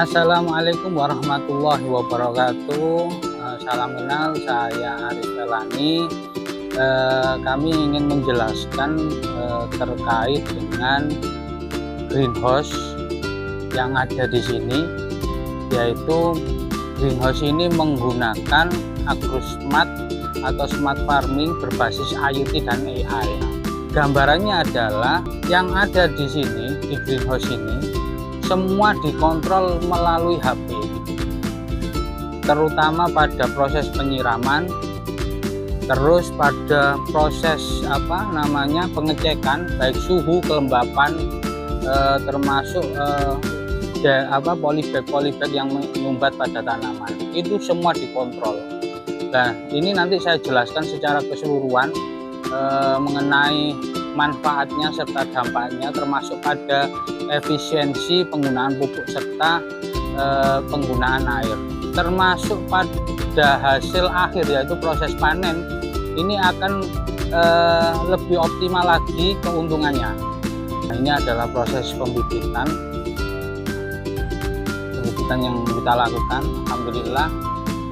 Assalamualaikum warahmatullahi wabarakatuh. Salam kenal, saya Aris Pelani. Kami ingin menjelaskan terkait dengan greenhouse yang ada di sini, yaitu greenhouse ini menggunakan agrosmart atau smart farming berbasis IoT dan AI. Gambarannya adalah yang ada di sini, di greenhouse ini semua dikontrol melalui HP, terutama pada proses penyiraman, terus pada proses pengecekan baik suhu, kelembapan, termasuk polybag yang menyumbat pada tanaman, itu semua dikontrol. Nah, ini nanti saya jelaskan secara keseluruhan mengenai manfaatnya serta dampaknya, termasuk pada efisiensi penggunaan pupuk serta penggunaan air, termasuk pada hasil akhir yaitu proses panen. Ini akan lebih optimal lagi keuntungannya. Nah, ini adalah proses pembibitan yang kita lakukan. Alhamdulillah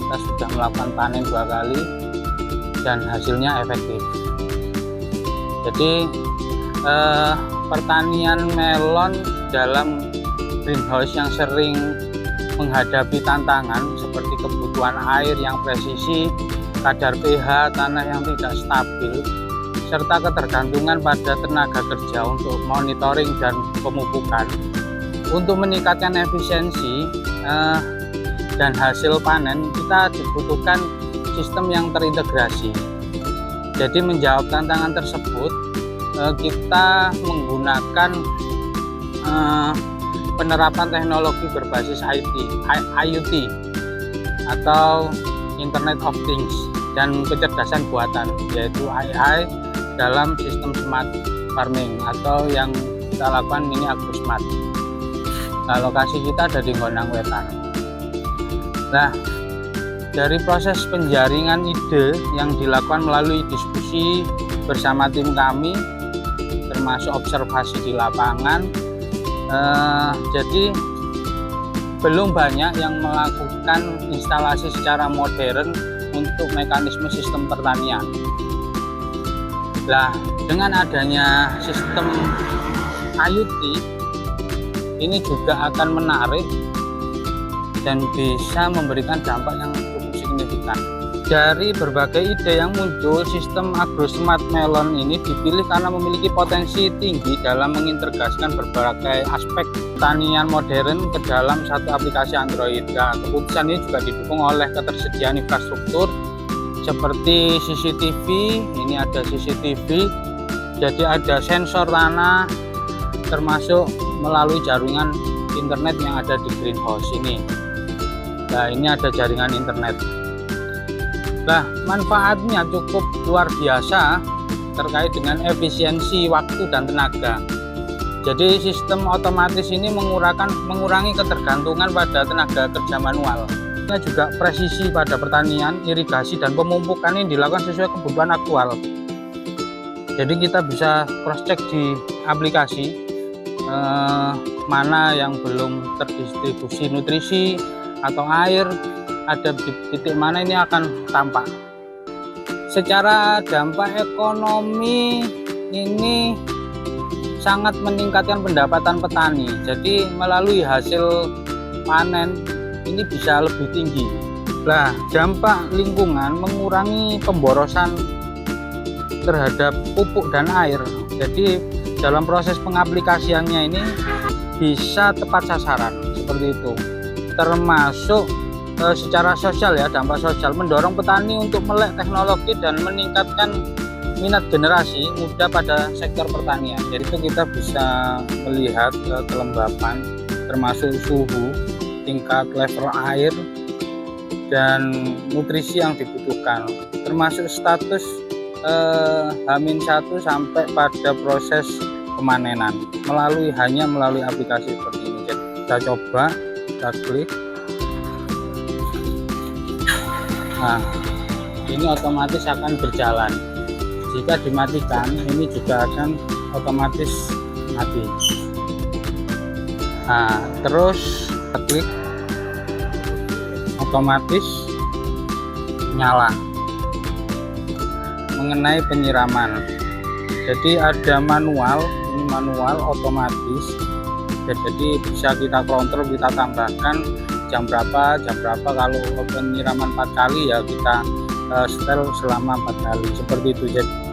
kita sudah melakukan panen 2 kali dan hasilnya efektif. Jadi pertanian melon dalam greenhouse yang sering menghadapi tantangan seperti kebutuhan air yang presisi, kadar pH tanah yang tidak stabil, serta ketergantungan pada tenaga kerja untuk monitoring dan pemupukan. Untuk meningkatkan efisiensi dan hasil panen, kita dibutuhkan sistem yang terintegrasi. Jadi menjawab tantangan tersebut, kita menggunakan penerapan teknologi berbasis IoT atau Internet of Things dan kecerdasan buatan, yaitu AI dalam sistem smart farming atau yang kita lakukan ini agrosmart. Nah, lokasi kita ada di Gondang Wetan. Nah, dari proses penjaringan ide yang dilakukan melalui diskusi bersama tim kami, termasuk observasi di lapangan, jadi belum banyak yang melakukan instalasi secara modern untuk mekanisme sistem pertanian. Nah, dengan adanya sistem IoT ini juga akan menarik dan bisa memberikan dampak yang cukup signifikan. Dari berbagai ide yang muncul, sistem agrosmart melon ini dipilih karena memiliki potensi tinggi dalam mengintegrasikan berbagai aspek pertanian modern ke dalam satu aplikasi Android. Nah, keputusan ini juga didukung oleh ketersediaan infrastruktur seperti CCTV. Ini ada CCTV, jadi ada sensor tanah, termasuk melalui jaringan internet yang ada di greenhouse ini. Nah, ini ada jaringan internet. Nah, manfaatnya cukup luar biasa terkait dengan efisiensi waktu dan tenaga. Jadi sistem otomatis ini mengurangi ketergantungan pada tenaga kerja manual. Ini juga presisi pada pertanian, irigasi, dan pemupukan ini dilakukan sesuai kebutuhan aktual. Jadi kita bisa cross check di aplikasi mana yang belum terdistribusi nutrisi atau air, ada di titik mana ini akan tampak. Secara dampak ekonomi ini sangat meningkatkan pendapatan petani. Jadi melalui hasil panen ini bisa lebih tinggi. Nah, dampak lingkungan mengurangi pemborosan terhadap pupuk dan air. Jadi dalam proses pengaplikasiannya ini bisa tepat sasaran seperti itu. Termasuk secara sosial ya, dampak sosial mendorong petani untuk melek teknologi dan meningkatkan minat generasi muda pada sektor pertanian. Jadi itu kita bisa melihat kelembapan, termasuk suhu, tingkat level air, dan nutrisi yang dibutuhkan, termasuk status H-1 sampai pada proses pemanenan hanya melalui aplikasi seperti ini. Jadi kita coba, kita klik. Nah, ini otomatis akan berjalan. Jika dimatikan, ini juga akan otomatis mati. Nah, terus kita klik otomatis nyala. Mengenai penyiraman, jadi ada manual, ini manual otomatis, jadi bisa kita kontrol, kita tambahkan jam berapa kalau penyiraman 4 kali ya kita setel selama 4 kali seperti itu. Jadi